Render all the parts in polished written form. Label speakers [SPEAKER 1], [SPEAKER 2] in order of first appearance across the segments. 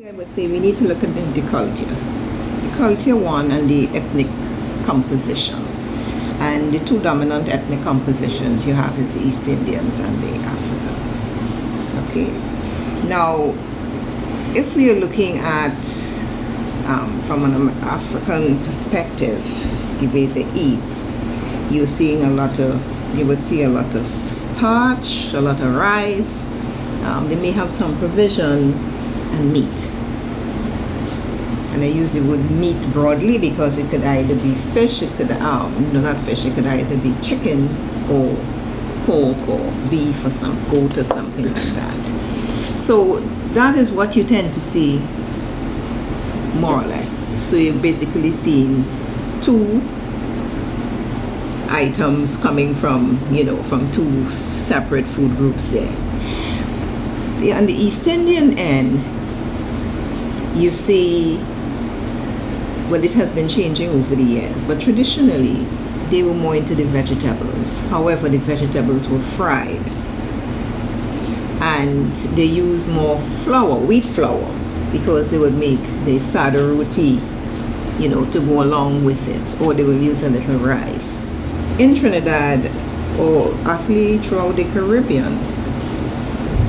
[SPEAKER 1] I would say we need to look at the culture one, and the ethnic composition. And the two dominant ethnic compositions you have is the East Indians and the Africans. Okay. Now, if we are looking at from an African perspective, the way they eat, you would see a lot of starch, a lot of rice. They may have some provision and meat. And I use the word meat broadly because it could either be fish, it could not fish, it could either be chicken or pork or beef or some goat or something like that. So that is what you tend to see more or less. So you're basically seeing two items coming from two separate food groups there. On the East Indian end, you see, well, it has been changing over the years, but traditionally they were more into the vegetables. However, the vegetables were fried, and they use more flour, wheat flour, because they would make the sada roti, to go along with it, or they will use a little rice. In Trinidad, or actually throughout the Caribbean,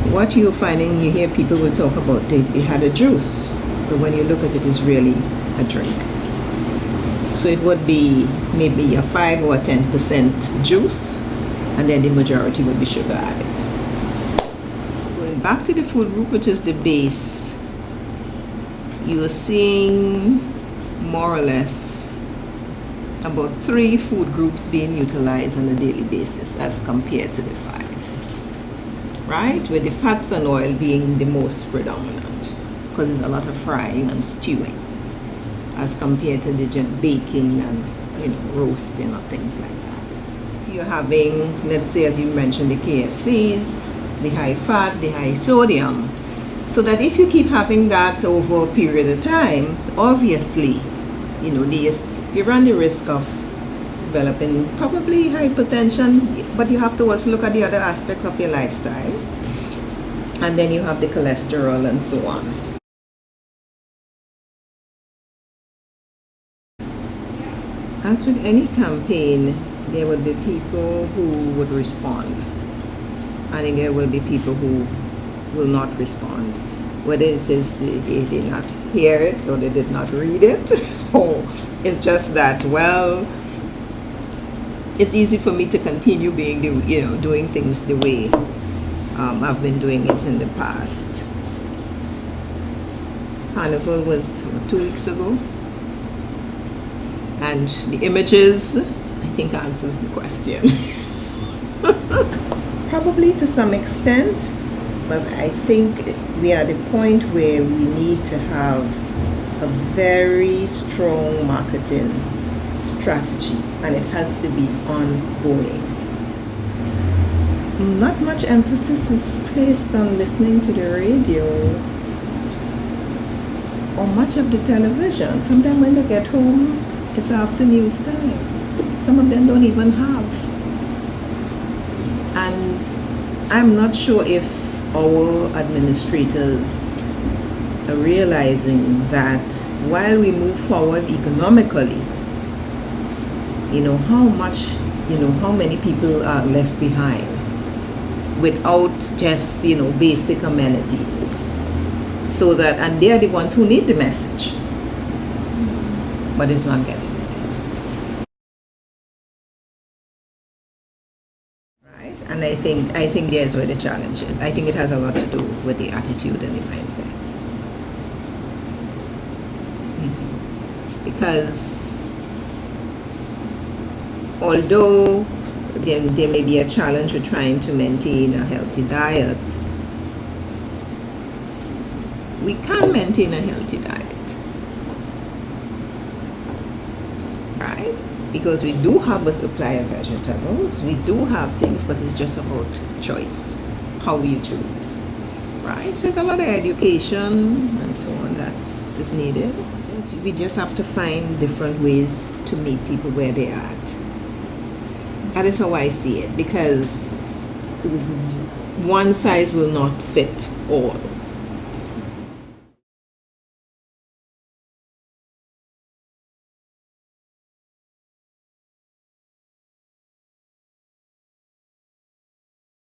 [SPEAKER 1] what you're finding, you hear people will talk about they had a juice, but when you look at it, it's really a drink. So it would be maybe a 5 or 10% juice, and then the majority would be sugar added. Going back to the food group, which is the base, you're seeing more or less about 3 food groups being utilized on a daily basis as compared to the 5, right? With the fats and oil being the most predominant, because there's a lot of frying and stewing as compared to the baking and roasting or things like that. If you're having, let's say, as you mentioned, the KFCs, the high fat, the high sodium, so that if you keep having that over a period of time, obviously, you run the risk of developing probably hypertension, but you have to also look at the other aspect of your lifestyle, and then you have the cholesterol and so on. As with any campaign, there would be people who would respond, and there will be people who will not respond, whether it is they did not hear it or they did not read it, or it's just that, well, it's easy for me to continue doing things the way I've been doing it in the past. Carnival was 2 weeks ago, and the images, I think, answers the question. Probably to some extent, but I think we are at the point where we need to have a very strong marketing strategy, and it has to be ongoing. Not much emphasis is placed on listening to the radio or much of the television. Sometimes when they get home, it's after news time. Some of them don't even have. And I'm not sure if our administrators are realizing that while we move forward economically, how many people are left behind without just, basic amenities. So that, and they're the ones who need the message, but it's not getting to them. Right? And I think there's where the challenge is. I think it has a lot to do with the attitude and the mindset. Because although there may be a challenge with trying to maintain a healthy diet, we can maintain a healthy diet, right? Because we do have a supply of vegetables, we do have things, but it's just about choice, how you choose, right? So there's a lot of education and so on that is needed. We just have to find different ways to meet people where they are at. That is how I see it, because one size will not fit all.